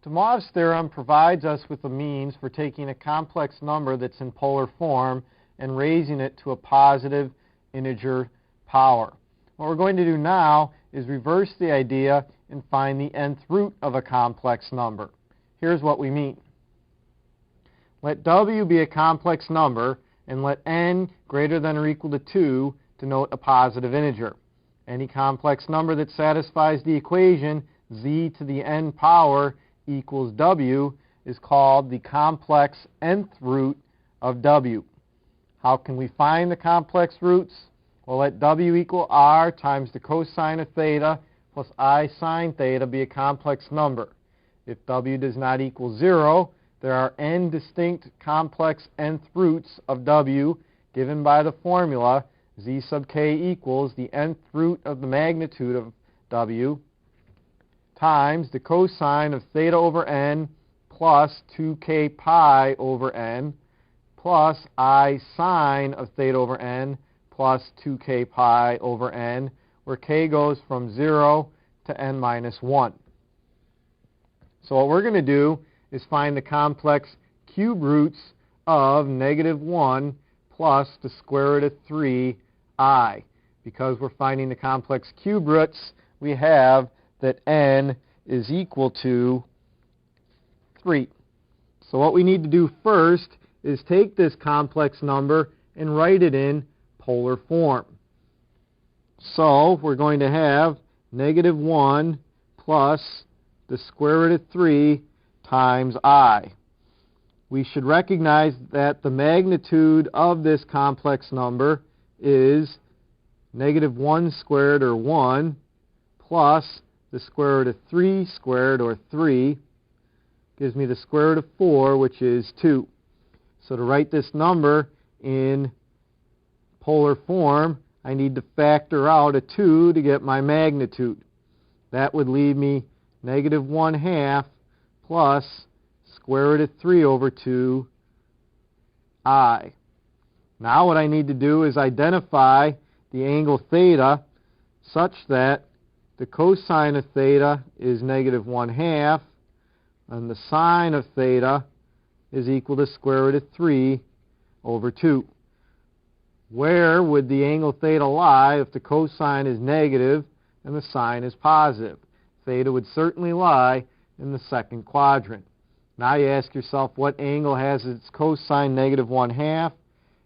De Moivre's theorem provides us with a means for taking a complex number that's in polar form and raising it to a positive integer power. What we're going to do now is reverse the idea and find the nth root of a complex number. Here's what we mean. Let w be a complex number and let n greater than or equal to 2 denote a positive integer. Any complex number that satisfies the equation z to the n power equals w is called the complex nth root of w. How can we find the complex roots? Well, let w equal r times the cosine of theta plus I sine theta be a complex number. If w does not equal 0, there are n distinct complex nth roots of w given by the formula z sub k equals the nth root of the magnitude of w times the cosine of theta over n plus 2k pi over n plus I sine of theta over n plus 2k pi over n, where k goes from 0 to n minus 1. So what we're going to do is find the complex cube roots of negative 1 plus the square root of 3i. Because we're finding the complex cube roots, we have that n is equal to 3. So what we need to do first is take this complex number and write it in polar form. So we're going to have negative 1 plus the square root of 3 times I. We should recognize that the magnitude of this complex number is negative 1 squared, or 1, plus the square root of 3 squared, or 3, gives me the square root of 4, which is 2. So to write this number in polar form, I need to factor out a 2 to get my magnitude. That would leave me negative 1/2 plus square root of 3 over 2i. Now what I need to do is identify the angle theta such that the cosine of theta is negative 1/2 and the sine of theta is equal to square root of 3 over 2. Where would the angle theta lie if the cosine is negative and the sine is positive? Theta would certainly lie in the second quadrant. Now you ask yourself, what angle has its cosine negative 1/2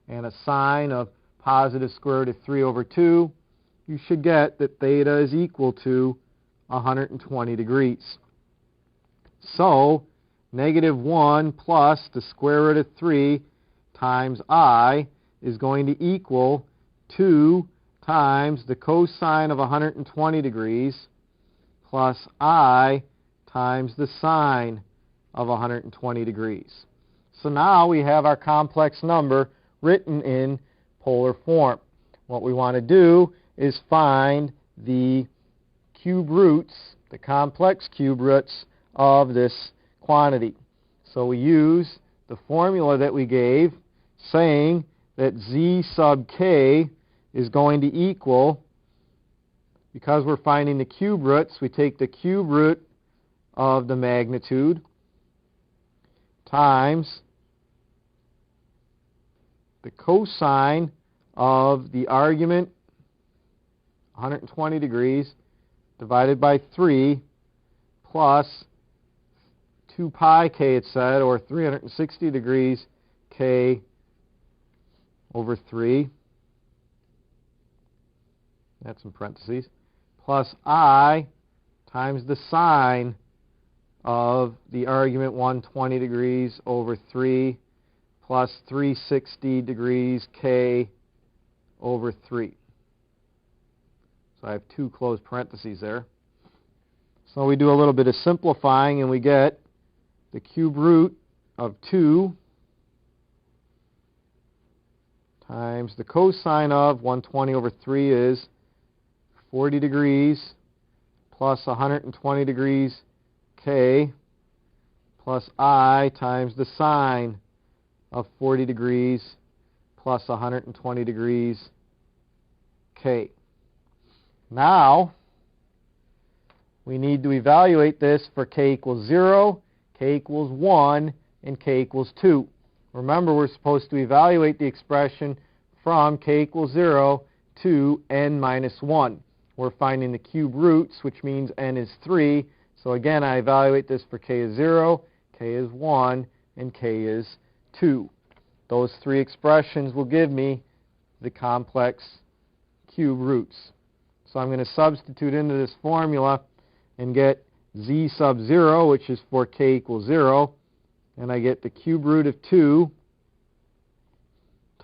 and a sine of positive square root of 3 over 2? You should get that theta is equal to 120 degrees. So negative 1 plus the square root of 3 times I is going to equal 2 times the cosine of 120 degrees plus I times the sine of 120 degrees. So now we have our complex number written in polar form. What we want to do is find the cube roots, the complex cube roots of this quantity. So we use the formula that we gave, saying that z sub k is going to equal, because we're finding the cube roots, we take the cube root of the magnitude times the cosine of the argument, 120 degrees, divided by 3, plus 2 pi k, it said, or 360 degrees k over 3. That's in parentheses. Plus I times the sine of the argument 120 degrees over 3 plus 360 degrees k over 3. So I have 2 closed parentheses there. So we do a little bit of simplifying and we get the cube root of 2 times the cosine of 120 over 3 is 40 degrees plus 120 degrees k plus I times the sine of 40 degrees plus 120 degrees k. Now we need to evaluate this for k equals 0 k equals 1, and k equals 2. Remember, we're supposed to evaluate the expression from k equals 0 to n minus 1. We're finding the cube roots, which means n is 3. So again, I evaluate this for k is 0, k is 1, and k is 2. Those three expressions will give me the complex cube roots. So I'm going to substitute into this formula and get z sub 0, which is for k equals 0. And I get the cube root of 2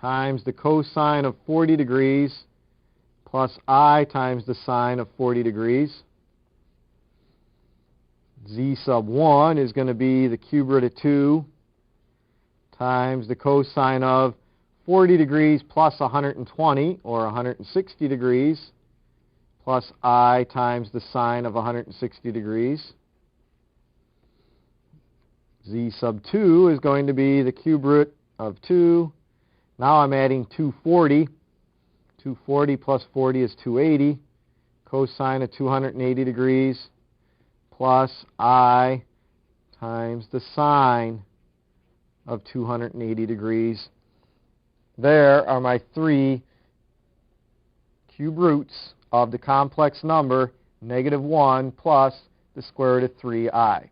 times the cosine of 40 degrees plus I times the sine of 40 degrees. Z sub 1 is going to be the cube root of 2 times the cosine of 40 degrees plus 120, or 160 degrees, plus I times the sine of 160 degrees. Z sub 2 is going to be the cube root of 2. Now I'm adding 240. 240 plus 40 is 280. Cosine of 280 degrees plus I times the sine of 280 degrees. There are my three cube roots of the complex number -1 plus the square root of 3i.